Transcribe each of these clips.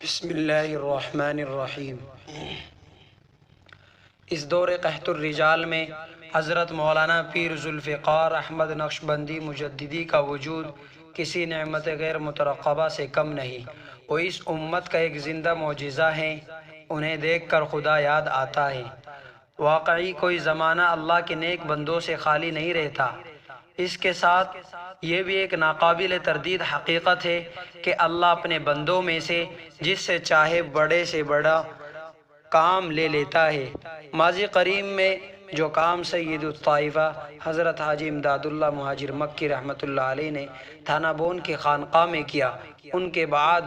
بسم اللہ الرحمن الرحیم۔ اس دور قحط الرجال میں حضرت مولانا پیر ذوالفقار احمد نقشبندی مجددی کا وجود کسی نعمت غیر مترقبہ سے کم نہیں۔ وہ اس امت کا ایک زندہ معجزہ ہیں، انہیں دیکھ کر خدا یاد آتا ہے۔ واقعی کوئی زمانہ اللہ کے نیک بندوں سے خالی نہیں رہتا۔ اس کے ساتھ یہ بھی ایک ناقابل تردید حقیقت ہے کہ اللہ اپنے بندوں میں سے جس سے چاہے بڑے سے بڑا کام لے لیتا ہے۔ ماضی قریب میں جو کام سید الطائفہ حضرت حاجی امداد اللہ مہاجر مکی رحمۃ اللہ علیہ نے تھانہ بون کی خانقاہ میں کیا، ان کے بعد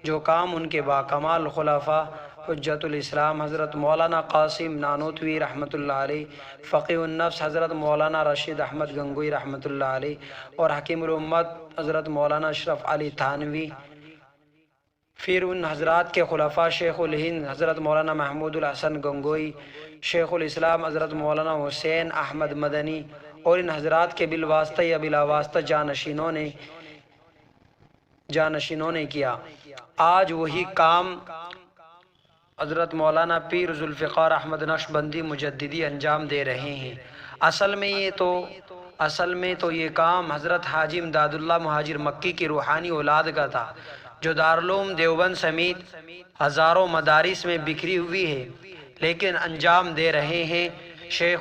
جو کام ان کے باکمال خلفاء حجت الاسلام حضرت مولانا قاسم نانوتوی رحمۃ اللہ علیہ، فقیہ النفس حضرت مولانا رشید احمد گنگوئی رحمۃ اللہ علیہ اور حکیم الامت حضرت مولانا اشرف علی تھانوی، پھر ان حضرات کے خلفاء شیخ الہند حضرت مولانا محمود الحسن گنگوئی، شیخ الاسلام حضرت مولانا حسین احمد مدنی اور ان حضرات کے بالواسطہ یا بلا واسطہ جانشینوں نے کیا۔ آج وہی کام حضرت مولانا پیر ذوالفقار احمد نقشبندی مجددی انجام دے رہے ہیں۔ اصل میں تو یہ کام حضرت حاجی امداد اللہ مہاجر مکی کی روحانی اولاد کا تھا، جو دارالعلوم دیوبند سمیت ہزاروں مدارس میں بکھری ہوئی ہے، لیکن انجام دے رہے ہیں شیخ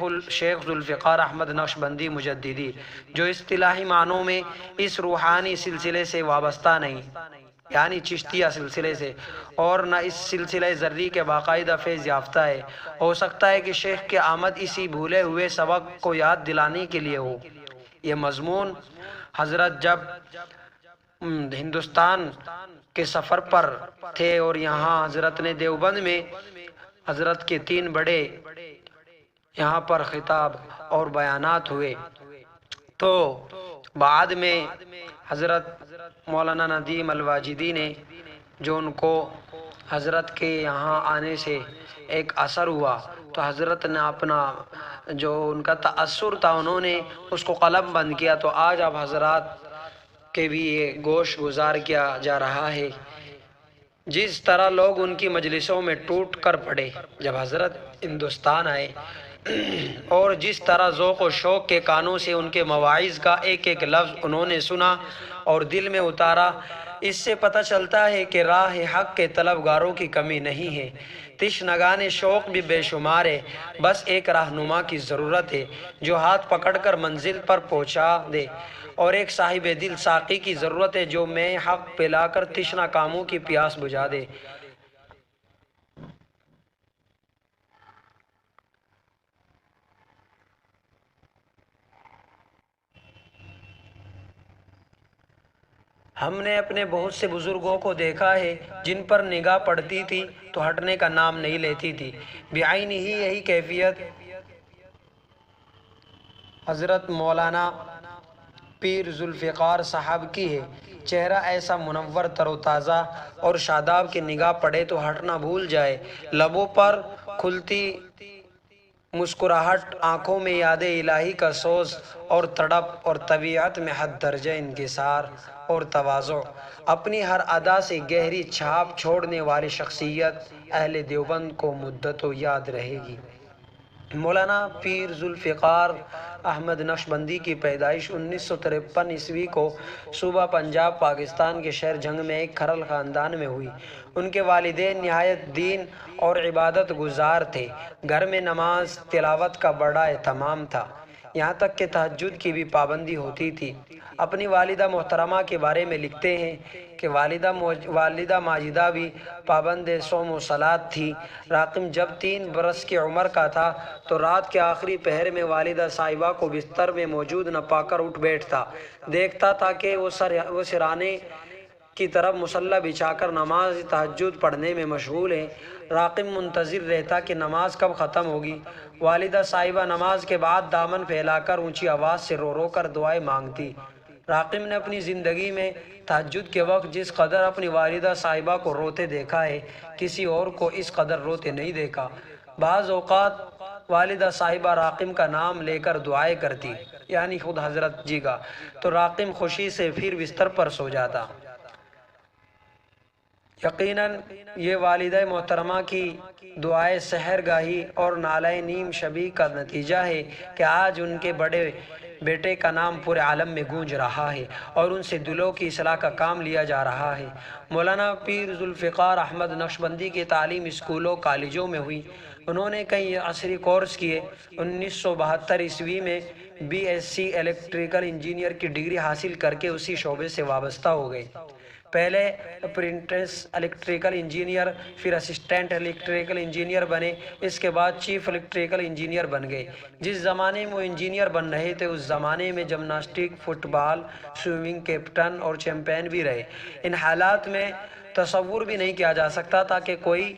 ذوالفقار احمد نقشبندی مجددی، جو اصطلاحی معنوں میں اس روحانی سلسلے سے وابستہ نہیں، یعنی چشتیہ سلسلے سے، اور نہ اس سلسلہ زرعی کے باقاعدہ فیض یافتہ ہے۔ ہو سکتا ہے کہ شیخ کی آمد اسی بھولے ہوئے سبق کو یاد دلانے کے لیے ہو۔ یہ مضمون حضرت جب ہندوستان کے سفر پر تھے اور یہاں حضرت نے دیوبند میں حضرت کے 3 بڑے یہاں پر خطاب اور بیانات ہوئے، تو بعد میں حضرت مولانا ندیم الواجدی نے، جو ان کو حضرت کے یہاں آنے سے ایک اثر ہوا، تو حضرت نے اپنا جو ان کا تأثر تھا انہوں نے اس کو قلم بند کیا، تو آج اب حضرات کے بھی یہ گوش گزار کیا جا رہا ہے۔ جس طرح لوگ ان کی مجلسوں میں ٹوٹ کر پڑے جب حضرت ہندوستان آئے، اور جس طرح ذوق و شوق کے کانوں سے ان کے مواعظ کا ایک ایک لفظ انہوں نے سنا اور دل میں اتارا، اس سے پتہ چلتا ہے کہ راہ حق کے طلبگاروں کی کمی نہیں ہے۔ تشنگان شوق بھی بے شمار ہے، بس ایک رہنما کی ضرورت ہے جو ہاتھ پکڑ کر منزل پر پہنچا دے، اور ایک صاحب دل ساقی کی ضرورت ہے جو میں حق پلا کر تشنہ کاموں کی پیاس بجھا دے۔ ہم نے اپنے بہت سے بزرگوں کو دیکھا ہے جن پر نگاہ پڑتی تھی تو ہٹنے کا نام نہیں لیتی تھی۔ بعین ہی یہی کیفیت حضرت مولانا پیر ذوالفقار صاحب کی ہے۔ چہرہ ایسا منور تر و تازہ اور شاداب کہ نگاہ پڑے تو ہٹنا بھول جائے، لبوں پر کھلتی مسکراہٹ، آنکھوں میں یاد الہی کا سوز اور تڑپ، اور طبیعت میں حد درجہ انکسار اور تواضع، اپنی ہر ادا سے گہری چھاپ چھوڑنے والی شخصیت اہل دیوبند کو مدتوں یاد رہے گی۔ مولانا پیر ذوالفقار احمد نقشبندی کی پیدائش 1953 عیسوی کو صوبہ پنجاب پاکستان کے شہر جنگ میں ایک کھرل خاندان میں ہوئی۔ ان کے والدین نہایت دین اور عبادت گزار تھے۔ گھر میں نماز تلاوت کا بڑا اہتمام تھا، یہاں تک کہ تہجد کی بھی پابندی ہوتی تھی۔ اپنی والدہ محترمہ کے بارے میں لکھتے ہیں کہ والدہ ماجدہ بھی پابند صوم و صلاۃ تھی۔ راقم جب 3 برس کی عمر کا تھا تو رات کے آخری پہر میں والدہ صاحبہ کو بستر میں موجود نہ پا کر اٹھ بیٹھتا، دیکھتا تھا کہ وہ سرانے کی طرف مصلی بچھا کر نماز تہجد پڑھنے میں مشغول ہیں۔ راقم منتظر رہتا کہ نماز کب ختم ہوگی۔ والدہ صاحبہ نماز کے بعد دامن پھیلا کر اونچی آواز سے رو رو کر دعائیں مانگتی۔ راقم نے اپنی زندگی میں تہجد کے وقت جس قدر اپنی والدہ صاحبہ کو روتے دیکھا ہے، کسی اور کو اس قدر روتے نہیں دیکھا۔ بعض اوقات والدہ صاحبہ راقم کا نام لے کر دعائیں کرتی، یعنی خود حضرت جی کا، تو راقم خوشی سے پھر بستر پر سو جاتا۔ یقیناً یہ والدہ محترمہ کی دعائے سحر گاہی اور نالۂ نیم شبی کا نتیجہ ہے کہ آج ان کے بڑے بیٹے کا نام پورے عالم میں گونج رہا ہے اور ان سے دلوں کی اصلاح کا کام لیا جا رہا ہے۔ مولانا پیر ذوالفقار احمد نقشبندی کی تعلیم اسکولوں کالجوں میں ہوئی۔ انہوں نے کئی عصری کورس کیے۔ 1972 عیسوی میں B S C electrical engineer کی ڈگری حاصل کر کے اسی شعبے سے وابستہ ہو گئے۔ پہلے اپرینٹس الیکٹریکل انجینئر، پھر اسسٹنٹ الیکٹریکل انجینئر بنے، اس کے بعد چیف الیکٹریکل انجینئر بن گئے۔ جس زمانے میں وہ انجینئر بن رہے تھے اس زمانے میں جمناسٹک، فٹ بال، سوئمنگ کیپٹن اور چیمپئن بھی رہے۔ ان حالات میں تصور بھی نہیں کیا جا سکتا تھا کہ کوئی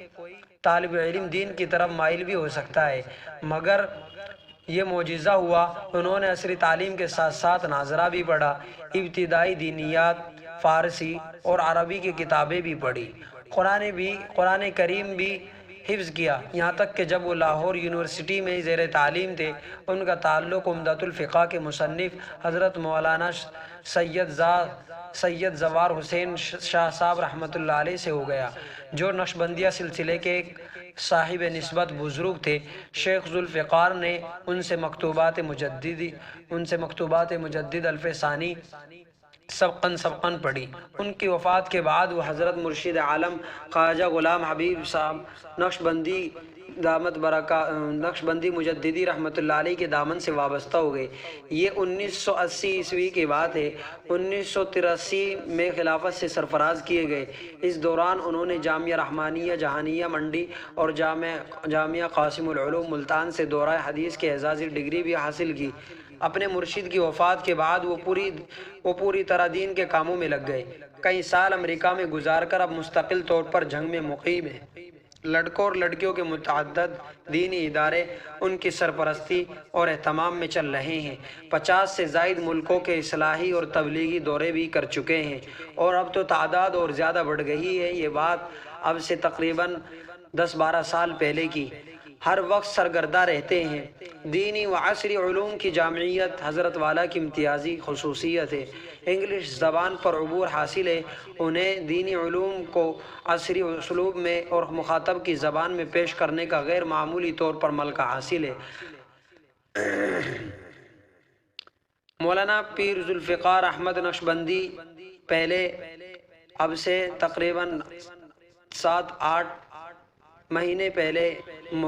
طالب علم دین کی طرف مائل بھی ہو سکتا ہے، مگر یہ معجزہ ہوا۔ انہوں نے عصری تعلیم کے ساتھ ساتھ ناظرہ بھی پڑھا، ابتدائی دینیات، فارسی اور عربی کی کتابیں بھی پڑھی، قرآن کریم بھی حفظ کیا، یہاں تک کہ جب وہ لاہور یونیورسٹی میں زیر تعلیم تھے ان کا تعلق عمدۃ الفقہ کے مصنف حضرت مولانا سید زوار حسین شاہ صاحب رحمۃ اللہ علیہ سے ہو گیا، جو نقشبندیہ سلسلے کے ایک صاحب نسبت بزرگ تھے۔ شیخ ذوالفقار نے ان سے مکتوبات مجدد الف ثانی سبقاً پڑھی۔ ان کی وفات کے بعد وہ حضرت مرشد عالم خواجہ غلام حبیب صاحب نقشبندی مجددی رحمۃ اللہ علیہ کے دامن سے وابستہ ہو گئے۔ یہ 1980 عیسوی کی بات ہے۔ 1983 میں خلافت سے سرفراز کیے گئے۔ اس دوران انہوں نے جامعہ رحمانیہ جہانیہ منڈی اور جامعہ قاسم العلوم ملتان سے دورہ حدیث کے اعزازی ڈگری بھی حاصل کی۔ اپنے مرشد کی وفات کے بعد وہ پوری طرح دین کے کاموں میں لگ گئے۔ کئی سال امریکہ میں گزار کر اب مستقل طور پر جنگ میں مقیم ہیں۔ لڑکوں اور لڑکیوں کے متعدد دینی ادارے ان کی سرپرستی اور اہتمام میں چل رہے ہیں۔ 50 سے زائد ملکوں کے اصلاحی اور تبلیغی دورے بھی کر چکے ہیں، اور اب تو تعداد اور زیادہ بڑھ گئی ہے۔ یہ بات اب سے تقریباً 10-12 سال پہلے کی۔ ہر وقت سرگردہ رہتے ہیں۔ دینی و عصری علوم کی جامعیت حضرت والا کی امتیازی خصوصیت ہے۔ انگلش زبان پر عبور حاصل ہے۔ انہیں دینی علوم کو عصری اسلوب میں اور مخاطب کی زبان میں پیش کرنے کا غیر معمولی طور پر ملکہ حاصل ہے۔ مولانا پیر ذوالفقار احمد نقشبندی پہلے اب سے تقریباً 7-8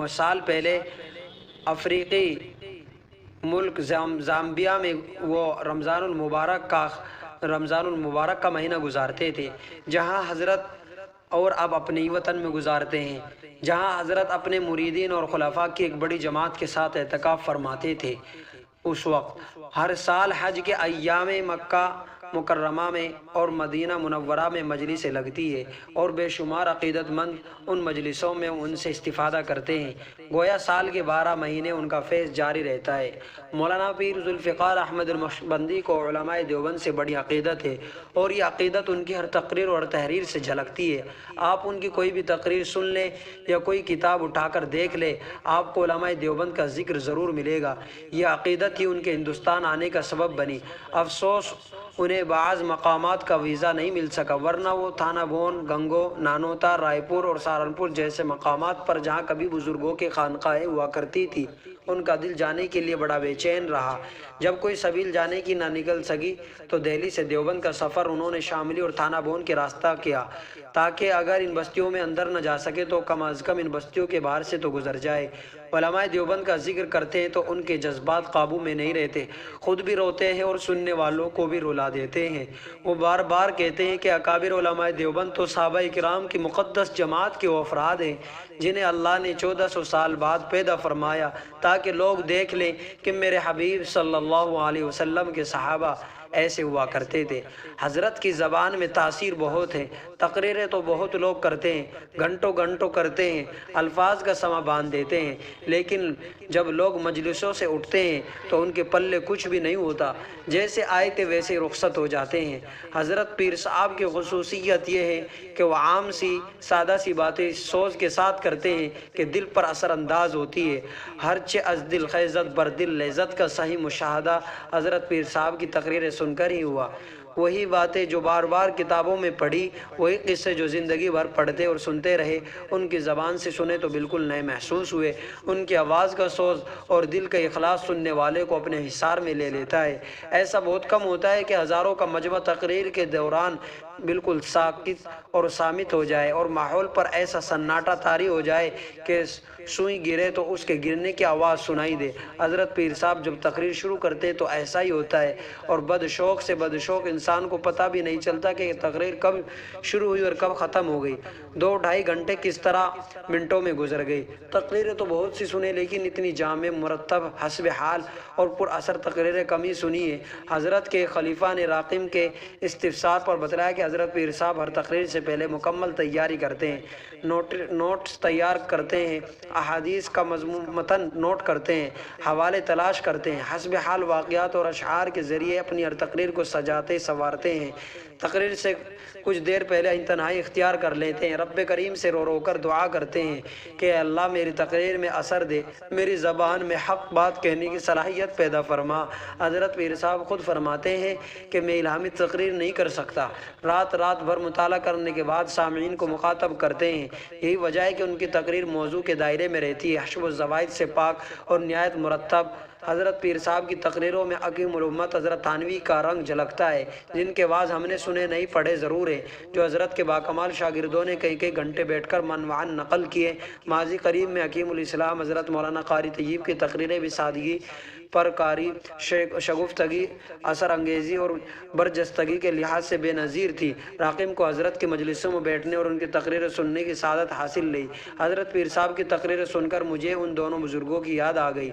سال پہلے افریقی ملک زامبیا میں وہ رمضان المبارک کا مہینہ گزارتے تھے، جہاں حضرت اور اب اپنے وطن میں گزارتے ہیں، جہاں حضرت اپنے مریدین اور خلفاء کی ایک بڑی جماعت کے ساتھ اعتکاف فرماتے تھے۔ اس وقت ہر سال حج کے ایام مکہ مکرمہ میں اور مدینہ منورہ میں مجلسیں لگتی ہے، اور بے شمار عقیدت مند ان مجلسوں میں ان سے استفادہ کرتے ہیں، گویا سال کے 12 مہینے ان کا فیض جاری رہتا ہے۔ مولانا پیر ذوالفقار احمد نقشبندی کو علماء دیوبند سے بڑی عقیدت ہے، اور یہ عقیدت ان کی ہر تقریر اور تحریر سے جھلکتی ہے۔ آپ ان کی کوئی بھی تقریر سن لیں یا کوئی کتاب اٹھا کر دیکھ لیں، آپ کو علماء دیوبند کا ذکر ضرور ملے گا۔ یہ عقیدت ہی ان کے ہندوستان آنے کا سبب بنی۔ افسوس انہیں بعض مقامات کا ویزا نہیں مل سکا، ورنہ وہ تھانہ بھون، گنگو، نانوتا، رائے پور اور سہارنپور جیسے مقامات پر جہاں کبھی بزرگوں کے خانقاہیں ہوا کرتی تھی، ان کا دل جانے کے لیے بڑا بے چین رہا۔ جب کوئی سبیل جانے کی نہ نکل سکی تو دہلی سے دیوبند کا سفر انہوں نے شاملی اور تھانہ بھون کے راستہ کیا، تاکہ اگر ان بستیوں میں اندر نہ جا سکے تو کم از کم ان بستیوں کے باہر سے تو گزر جائے۔ علماء دیوبند کا ذکر کرتے ہیں تو ان کے جذبات قابو میں نہیں رہتے، خود بھی روتے ہیں اور سننے والوں کو بھی رلا دیتے ہیں۔ وہ بار بار کہتے ہیں کہ اکابر علماء دیوبند تو صحابہ کرام کی مقدس جماعت کے وہ افراد ہیں جنہیں اللہ نے 1400 سال بعد پیدا فرمایا، تاکہ لوگ دیکھ لیں کہ میرے حبیب صلی اللہ علیہ وسلم کے صحابہ ایسے ہوا کرتے تھے۔ حضرت کی زبان میں تاثیر بہت ہے، تقریریں تو بہت لوگ کرتے ہیں، گھنٹوں کرتے ہیں، الفاظ کا سما باندھ دیتے ہیں، لیکن جب لوگ مجلسوں سے اٹھتے ہیں تو ان کے پلے کچھ بھی نہیں ہوتا، جیسے آئے تھے ویسے رخصت ہو جاتے ہیں۔ حضرت پیر صاحب کی خصوصیت یہ ہے کہ وہ عام سی سادہ سی باتیں سوچ کے ساتھ کرتے ہیں کہ دل پر اثر انداز ہوتی ہے۔ ہرچہ از دل خیزت بر دل لذت کا صحیح مشاہدہ حضرت پیر صاحب کی تقریریں سن کر ہی ہوا۔ وہی باتیں جو بار بار کتابوں میں پڑھی، وہی قصے جو زندگی بھر پڑھتے اور سنتے رہے، ان کی زبان سے سنے تو بالکل نئے محسوس ہوئے۔ ان کی آواز کا سوز اور دل کا اخلاص سننے والے کو اپنے حصار میں لے لیتا ہے۔ ایسا بہت کم ہوتا ہے کہ ہزاروں کا مجمع تقریر کے دوران بالکل ساکت اور صامت ہو جائے اور ماحول پر ایسا سناٹا طاری ہو جائے کہ سوئی گرے تو اس کے گرنے کی آواز سنائی دے۔ حضرت پیر صاحب جب تقریر شروع کرتے تو ایسا ہی ہوتا ہے، اور بدشوق سے بدشوق انسان کو پتہ بھی نہیں چلتا کہ یہ تقریر کب شروع ہوئی اور کب ختم ہو گئی۔ 2 ڈھائی گھنٹے کس طرح منٹوں میں گزر گئے۔ تقریریں تو بہت سی سنیں، لیکن اتنی جامع، مرتب، حسب حال اور پر اثر تقریریں کم ہی سنی ہیں۔ حضرت کے خلیفہ نے راقم کے استفسار پر بتلایا کہ حضرت پیر صاحب ہر تقریر سے پہلے مکمل تیاری کرتے ہیں، نوٹس تیار کرتے ہیں، احادیث کا متن نوٹ کرتے ہیں، حوالے تلاش کرتے ہیں، حسب حال واقعات اور اشعار کے ذریعے اپنی ہر تقریر کو سجاتے سنوارتے ہیں۔ تقریر سے کچھ دیر پہلے تنہائی اختیار کر لیتے ہیں، رب کریم سے رو رو کر دعا کرتے ہیں کہ اے اللہ میری تقریر میں اثر دے، میری زبان میں حق بات کہنے کی صلاحیت پیدا فرما۔ حضرت پیر صاحب خود فرماتے ہیں کہ میں الہامی تقریر نہیں کر سکتا، رات بھر مطالعہ کرنے کے بعد سامعین کو مخاطب کرتے ہیں۔ یہی وجہ ہے کہ ان کی تقریر موضوع کے دائرے میں رہتی ہے، حشو و زوائد سے پاک اور نہایت مرتب۔ حضرت پیر صاحب کی تقریروں میں حکیم الامت حضرت تھانوی کا رنگ جھلکتا ہے، جن کے واعظ ہم نے سنے نہیں پڑھے ضرور ہیں، جو حضرت کے باکمال شاگردوں نے کئی کئی گھنٹے بیٹھ کر منوعاً نقل کیے۔ ماضی قریب میں حکیم الاسلام حضرت مولانا قاری طیب کی تقریریں بھی سادگی، پرکاری، شگفتگی، اثر انگیزی اور برجستگی کے لحاظ سے بے نظیر تھی۔ راقم کو حضرت کی مجلسوں میں بیٹھنے اور ان کی تقریریں سننے کی سعادت حاصل رہی۔ حضرت پیر صاحب کی تقریریں سن کر مجھے ان دونوں بزرگوں کی یاد آ گئی۔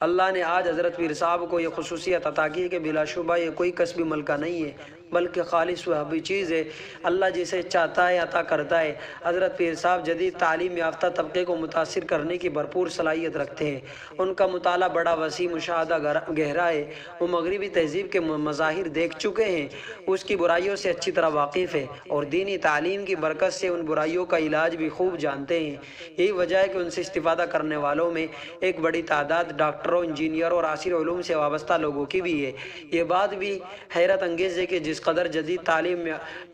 اللہ نے آج حضرت پیر صاحب کو یہ خصوصیت عطا کی ہے کہ بلا شبہ یہ کوئی کسبی ملکہ نہیں ہے، بلکہ خالص وہابی چیز ہے، اللہ جسے چاہتا ہے عطا کرتا ہے۔ حضرت پیر صاحب جدید تعلیم یافتہ طبقے کو متاثر کرنے کی بھرپور صلاحیت رکھتے ہیں۔ ان کا مطالعہ بڑا وسیع، مشاہدہ گہرا ہے۔ وہ مغربی تہذیب کے مظاہر دیکھ چکے ہیں، اس کی برائیوں سے اچھی طرح واقف ہیں، اور دینی تعلیم کی برکت سے ان برائیوں کا علاج بھی خوب جانتے ہیں۔ یہی وجہ ہے کہ ان سے استفادہ کرنے والوں میں ایک بڑی تعداد ڈاکٹروں، انجینئروں اور عصری علوم سے وابستہ لوگوں کی بھی ہے۔ یہ بات بھی حیرت انگیز ہے کہ جس قدر جدید تعلیم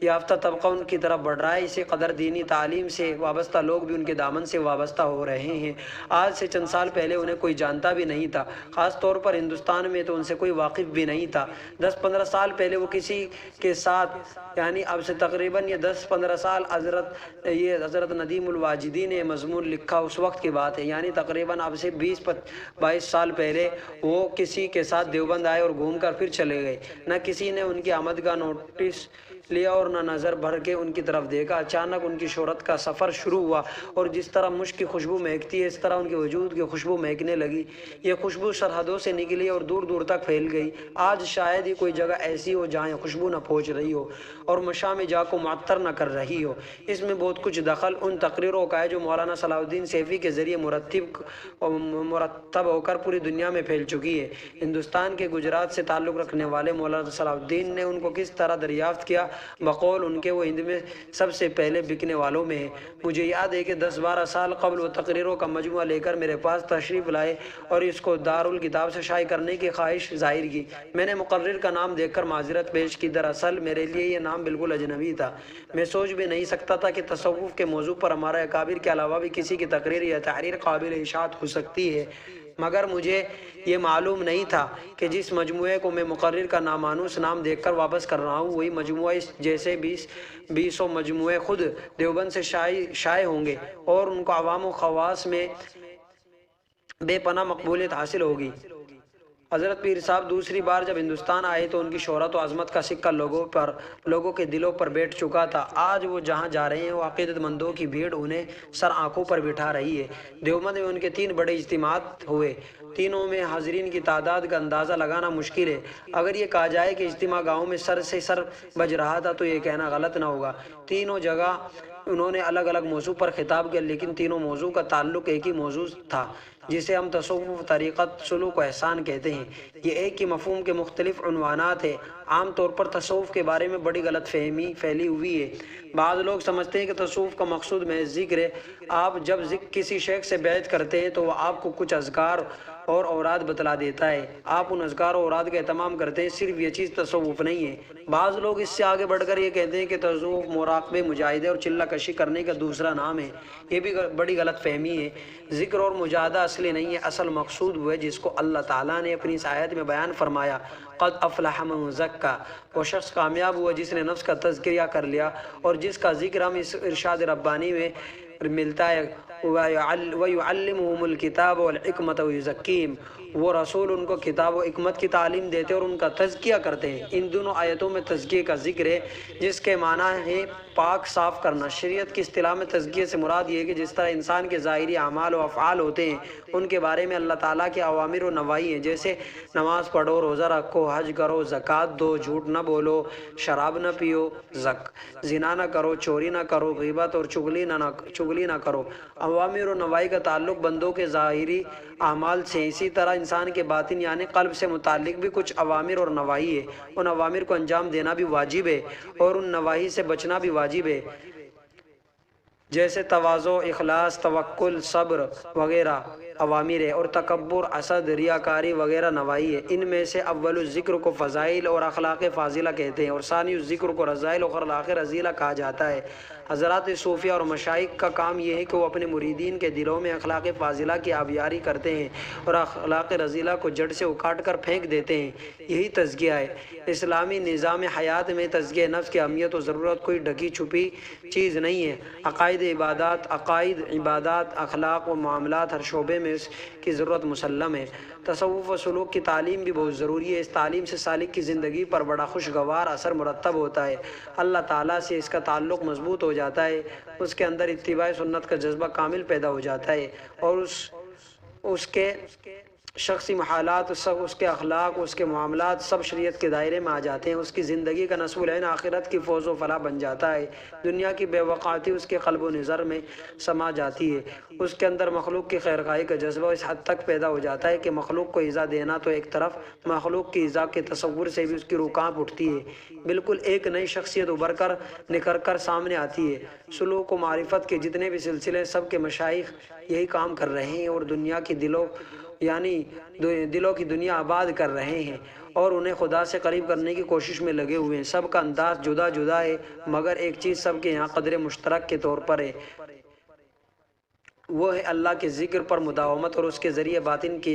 یافتہ طبقہ ان کی طرف بڑھ رہا ہے، اسی قدر دینی تعلیم سے وابستہ لوگ بھی ان کے دامن سے وابستہ ہو رہے ہیں۔ آج سے چند سال پہلے انہیں کوئی جانتا بھی نہیں تھا، خاص طور پر ہندوستان میں تو ان سے کوئی واقف بھی نہیں تھا۔ 10-15 سال پہلے وہ کسی کے ساتھ، یعنی اب سے تقریباً یہ 10-15 سال، حضرت ندیم الواجدی نے مضمون لکھا اس وقت کی بات ہے، یعنی تقریباً اب سے 20-22 سال پہلے وہ کسی کے ساتھ دیوبند آئے اور گھوم کر پھر چلے گئے۔ نہ کسی نے ان کی آمد کا نوٹس لیا اور نہ نظر بھر کے ان کی طرف دیکھا۔ اچانک ان کی شہرت کا سفر شروع ہوا، اور جس طرح مشک کی خوشبو مہکتی ہے، اس طرح ان کے وجود کی خوشبو مہکنے لگی۔ یہ خوشبو سرحدوں سے نکلی اور دور دور تک پھیل گئی۔ آج شاید ہی کوئی جگہ ایسی ہو جہاں یہ خوشبو نہ پہنچ رہی ہو اور مشام جا کو معطر نہ کر رہی ہو۔ اس میں بہت کچھ دخل ان تقریروں کا ہے جو مولانا صلاح الدین سیفی کے ذریعے مرتب ہو کر پوری دنیا میں پھیل چکی ہے۔ ہندوستان کے گجرات سے تعلق رکھنے والے مولانا صلاح الدین نے ان کو کس طرح دریافت کیا؟ بقول ان کے وہ ہند میں سب سے پہلے بکنے والوں میں ہیں۔ مجھے یاد ہے کہ 10-12 سال قبل وہ تقریروں کا مجموعہ لے کر میرے پاس تشریف لائے اور اس کو دارالکتاب سے شائع کرنے کی خواہش ظاہر کی۔ میں نے مقرر کا نام دیکھ کر معذرت پیش کی، دراصل میرے لیے یہ نام بالکل اجنبی تھا۔ میں سوچ بھی نہیں سکتا تھا کہ تصوف کے موضوع پر ہمارے اکابر کے علاوہ بھی کسی کی تقریر یا تحریر قابل اشاعت ہو سکتی ہے، مگر مجھے یہ معلوم نہیں تھا کہ جس مجموعے کو میں مقرر کا نامانوس نام دیکھ کر واپس کر رہا ہوں، وہی مجموعہ اس جیسے 20 مجموعے خود دیوبند سے شائع ہوں گے اور ان کو عوام و خواص میں بے پناہ مقبولیت حاصل ہوگی۔ حضرت پیر صاحب دوسری بار جب ہندوستان آئے تو ان کی شہرت و عظمت کا سکہ لوگوں کے دلوں پر بیٹھ چکا تھا۔ آج وہ جہاں جا رہے ہیں، وہ عقیدت مندوں کی بھیڑ انہیں سر آنکھوں پر بٹھا رہی ہے۔ دیوبند میں ان کے 3 بڑے اجتماعات ہوئے، تینوں میں حاضرین کی تعداد کا اندازہ لگانا مشکل ہے۔ اگر یہ کہا جائے کہ اجتماع گاؤں میں سر سے سر بج رہا تھا تو یہ کہنا غلط نہ ہوگا۔ تینوں جگہ انہوں نے الگ الگ موضوع پر خطاب کیا، لیکن تینوں موضوع کا تعلق ایک ہی موضوع تھا، جسے ہم تصوف، طریقت، سلوک و احسان کہتے ہیں۔ یہ ایک ہی مفہوم کے مختلف عنوانات ہیں۔ عام طور پر تصوف کے بارے میں بڑی غلط فہمی پھیلی ہوئی ہے۔ بعض لوگ سمجھتے ہیں کہ تصوف کا مقصود محض ذکر ہے۔ آپ جب کسی شیخ سے بیعت کرتے ہیں تو وہ آپ کو کچھ اذکار اور اوراد بتلا دیتا ہے۔ آپ ان اذکار و اوراد کا اہتمام کرتے ہیں، صرف یہ چیز تصوف نہیں ہے۔ بعض لوگ اس سے آگے بڑھ کر یہ کہتے ہیں کہ تصوف مراقبے، مجاہدے اور چلہ کشی کرنے کا دوسرا نام ہے۔ یہ بھی بڑی غلط فہمی ہے۔ ذکر اور مجاہدہ اصلی نہیں ہے، اصل مقصود وہ ہے جس کو اللہ تعالیٰ نے اپنی اس آیت میں بیان فرمایا، قد افلح من زکا۔ وہ شخص کامیاب ہوا جس نے نفس کا تزکیہ کر لیا، اور جس کا ذکر ہم اس ارشاد ربانی میں ملتا ہے، وَيُعَلِّمُهُمُ الْكِتَابَ وَالْحِكْمَةَ وَيُزَكِّيهِمْ۔ وہ رسول ان کو کتاب و حکمت کی تعلیم دیتے اور ان کا تزکیہ کرتے ہیں۔ ان دونوں آیتوں میں تزکیے کا ذکر ہے، جس کے معنی ہے پاک صاف کرنا۔ شریعت کی اصطلاح میں تزکیے سے مراد یہ ہے کہ جس طرح انسان کے ظاہری اعمال و افعال ہوتے ہیں، ان کے بارے میں اللہ تعالیٰ کے اوامر و نواہی ہیں، جیسے نماز پڑھو، روزہ رکھو، حج کرو، زکوٰۃ دو، جھوٹ نہ بولو، شراب نہ پیو، زنا نہ کرو، چوری نہ کرو، غیبت اور چغلی نہ کرو۔ اوامر و نواہی کا تعلق بندوں کے ظاہری اعمال سے، اسی طرح انسان کے باطن یعنی قلب سے متعلق بھی کچھ اوامر اور نواہی ہے۔ ان اوامر کو انجام دینا بھی واجب ہے اور ان نواہی سے بچنا بھی واجب ہے، جیسے تواضع، اخلاص، توکل، صبر وغیرہ اوامر ہے، اور تکبر، حسد، ریاکاری وغیرہ نواہی ہے۔ ان میں سے اول الذکر کو فضائل اور اخلاق فاضلہ کہتے ہیں، اور ثانی الذکر کو رذائل اور اخلاق رذیلہ کہا جاتا ہے۔ حضرات صوفیہ اور مشائخ کا کام یہ ہے کہ وہ اپنے مریدین کے دلوں میں اخلاق فاضلہ کی آبیاری کرتے ہیں اور اخلاق رذیلہ کو جڑ سے اکاٹ کر پھینک دیتے ہیں۔ یہی تزکیہ ہے۔ اسلامی نظام حیات میں تزکیہ نفس کی اہمیت و ضرورت کوئی ڈھکی چھپی چیز نہیں ہے۔ عقائد، عبادات، اخلاق و معاملات، ہر شعبے میں اس کی ضرورت مسلم ہے۔ تصوف و سلوک کی تعلیم بھی بہت ضروری ہے۔ اس تعلیم سے سالک کی زندگی پر بڑا خوشگوار اثر مرتب ہوتا ہے۔ اللہ تعالیٰ سے اس کا تعلق مضبوط ہو جاتا ہے، اس کے اندر اتباع سنت کا جذبہ کامل پیدا ہو جاتا ہے، اور اس کے شخصی حالات، اس کے اخلاق، اس کے معاملات سب شریعت کے دائرے میں آ جاتے ہیں۔ اس کی زندگی کا نصب العین آخرت کی فوز و فلاح بن جاتا ہے۔ دنیا کی بے وقعتی اس کے قلب و نظر میں سما جاتی ہے۔ اس کے اندر مخلوق کی خیرخواہی کا جذبہ اس حد تک پیدا ہو جاتا ہے کہ مخلوق کو ایذا دینا تو ایک طرف، مخلوق کی ایذا کے تصور سے بھی اس کی روح کانپ اٹھتی ہے۔ بالکل ایک نئی شخصیت ابھر کر نکھر کر سامنے آتی ہے۔ سلوک و معرفت کے جتنے بھی سلسلے، سب کے مشائخ یہی کام کر رہے ہیں، اور دنیا کی دلوں کی دنیا آباد کر رہے ہیں اور انہیں خدا سے قریب کرنے کی کوشش میں لگے ہوئے ہیں۔ سب کا انداز جدا جدا ہے، مگر ایک چیز سب کے یہاں قدر مشترک کے طور پر ہے، وہ ہے اللہ کے ذکر پر مداومت اور اس کے ذریعے باطن کی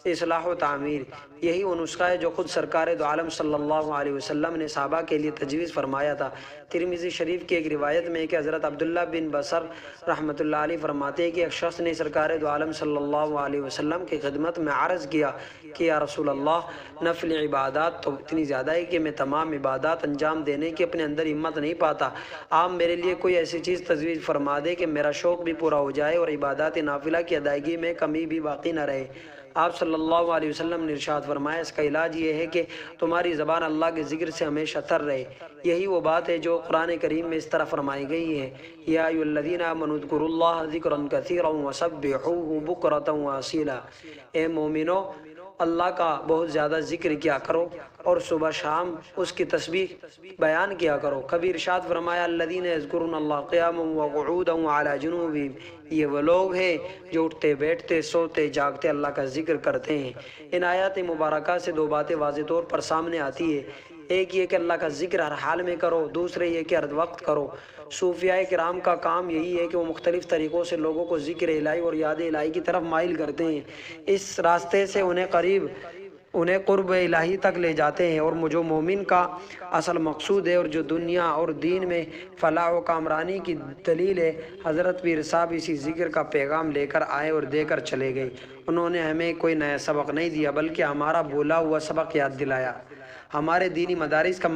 اصلاح و تعمیر۔ یہی وہ نسخہ ہے جو خود سرکار دو عالم صلی اللہ علیہ وسلم نے صحابہ کے لیے تجویز فرمایا تھا۔ ترمذی شریف کی ایک روایت میں ہے کہ حضرت عبداللہ بن بصر رحمۃ اللہ علیہ فرماتے ہیں کہ ایک شخص نے سرکار دو عالم صلی اللہ علیہ وسلم کی خدمت میں عرض کیا کہ یا رسول اللہ، نفل عبادات تو اتنی زیادہ ہے کہ میں تمام عبادات انجام دینے کی اپنے اندر ہمت نہیں پاتا۔ آپ میرے لیے کوئی ایسی چیز تجویز فرما دے کہ میرا شوق بھی پورا ہو جائے اور عبادات نافلہ کی ادائیگی میں کمی بھی باقی نہ رہے۔ آپ صلی اللہ علیہ وسلم نے ارشاد فرمایا، اس کا علاج یہ ہے کہ تمہاری زبان اللہ کے ذکر سے ہمیشہ تر رہے۔ یہی وہ بات ہے جو قرآن کریم میں اس طرح فرمائی گئی ہے، یا ایھا الذین آمنوا اذکروا اللہ ذکرا کثیرا وسبحوہ بکرۃ واصیلا۔ اے مومنو، اللہ کا بہت زیادہ ذکر کیا کرو اور صبح شام اس کی تسبیح بیان کیا کرو۔ کبھی ارشاد فرمایا، الذین یذکرون اللہ قیاما وقعودا وعلی جنوبہم۔ یہ وہ لوگ ہیں جو اٹھتے بیٹھتے سوتے جاگتے اللہ کا ذکر کرتے ہیں۔ ان آیات مبارکہ سے دو باتیں واضح طور پر سامنے آتی ہے۔ ایک یہ کہ اللہ کا ذکر ہر حال میں کرو، دوسرے یہ کہ ہر وقت کرو۔ صوفیاء کرام کا کام یہی ہے کہ وہ مختلف طریقوں سے لوگوں کو ذکر الہی اور یاد الہی کی طرف مائل کرتے ہیں۔ اس راستے سے انہیں قرب الہی تک لے جاتے ہیں، اور جو مومن کا اصل مقصود ہے اور جو دنیا اور دین میں فلاح و کامرانی کی دلیل ہے۔ حضرت پیر صاحب اسی ذکر کا پیغام لے کر آئے اور دے کر چلے گئے۔ انہوں نے ہمیں کوئی نیا سبق نہیں دیا، بلکہ ہمارا بولا ہوا سبق یاد دلایا۔ ہمارے دینی مدارس کا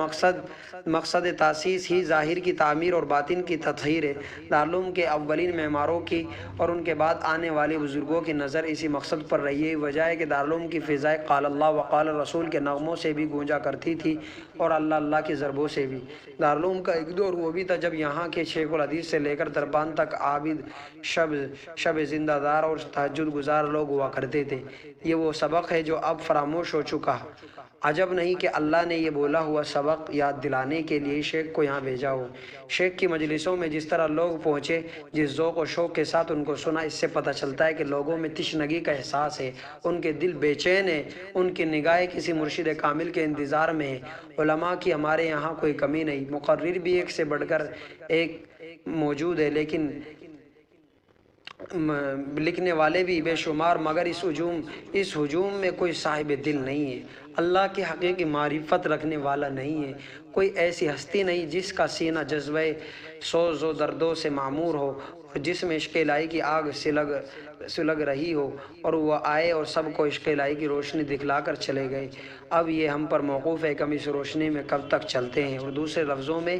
مقصد تاسیس ہی ظاہر کی تعمیر اور باطن کی تطہیر ہے۔ دارالعلوم کے اولین معماروں کی اور ان کے بعد آنے والے بزرگوں کی نظر اسی مقصد پر رہی ہے۔ وجہ ہے کہ دارالعلوم کی فضائیں قال اللہ وقال الرسول کے نغموں سے بھی گونجا کرتی تھی اور اللہ اللہ کی ضربوں سے بھی۔ دارالعلوم کا ایک دور وہ بھی تھا جب یہاں کے شیخ الحدیث سے لے کر دربان تک عابد، شب زندہ دار اور تہجد گزار لوگ ہوا کرتے تھے۔ یہ وہ سبق ہے جو اب فراموش ہو چکا عجب نہیں کہ اللہ نے یہ بولا ہوا سبق یاد دلانے کے لیے شیخ کو یہاں بھیجا ہو۔ شیخ کی مجلسوں میں جس طرح لوگ پہنچے، جس ذوق و شوق کے ساتھ ان کو سنا، اس سے پتہ چلتا ہے کہ لوگوں میں تشنگی کا احساس ہے، ان کے دل بے چین ہیں، ان کی نگاہیں کسی مرشد کامل کے انتظار میں ہیں۔ علماء کی ہمارے یہاں کوئی کمی نہیں، مقرر بھی ایک سے بڑھ کر ایک موجود ہے، لیکن لکھنے والے بھی بے شمار، مگر اس ہجوم میں کوئی صاحب دل نہیں ہے، اللہ کی حقیقی معرفت رکھنے والا نہیں ہے، کوئی ایسی ہستی نہیں جس کا سینہ جذبہ سوز و دردوں سے معمور ہو، اور جس میں عشق الہی کی آگ سلگ رہی ہو، اور وہ آئے اور سب کو عشق الہی کی روشنی دکھلا کر چلے گئے۔ اب یہ ہم پر موقوف ہے کہ ہم اس روشنی میں کب تک چلتے ہیں، اور دوسرے لفظوں میں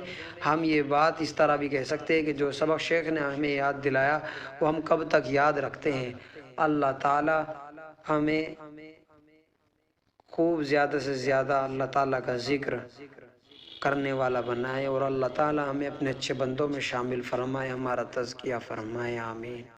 ہم یہ بات اس طرح بھی کہہ سکتے ہیں کہ جو سبق شیخ نے ہمیں یاد دلایا وہ ہم کب تک یاد رکھتے ہیں۔ اللہ تعالی ہمیں خوب زیادہ سے زیادہ اللہ تعالیٰ کا ذکر کرنے والا بنائے، اور اللہ تعالیٰ ہمیں اپنے اچھے بندوں میں شامل فرمائے، ہمارا تزکیہ فرمائے، آمین۔